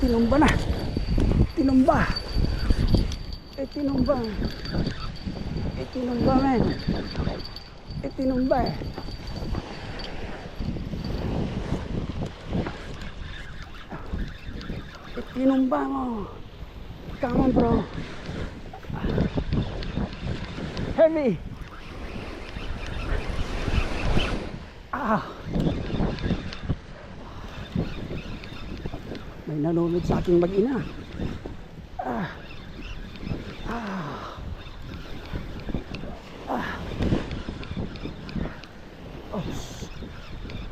Tinumba na. Tinumba. Tinumba. Tinumba, men. Tinumba eh. Tinumba mo. Come on, bro. Heavy. May nanonood sa aking mag-ina. Oh.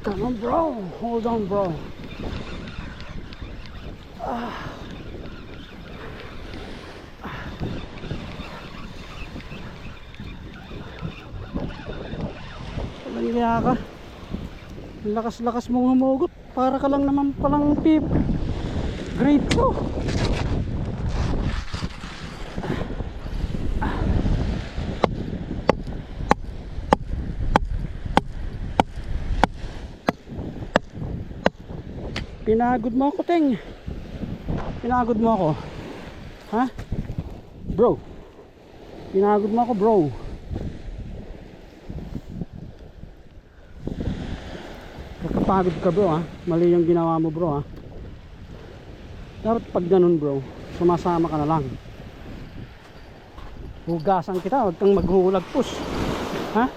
Come on, bro. Hold on, bro. Walang iya ka. Lakas-lakas mong humugot. Para ka lang naman palang pip. Grade 2. Pinagod mo ako, Teng. Pinagod mo ako. Ha? Bro. Pinagod mo ako, bro. Kakapagod ka, bro, ha? Mali yung ginawa mo, bro, ha? Dapat pag ganun, bro, sumasama ka na lang. Hugasan kita, huwag kang maghulagpos. Ha?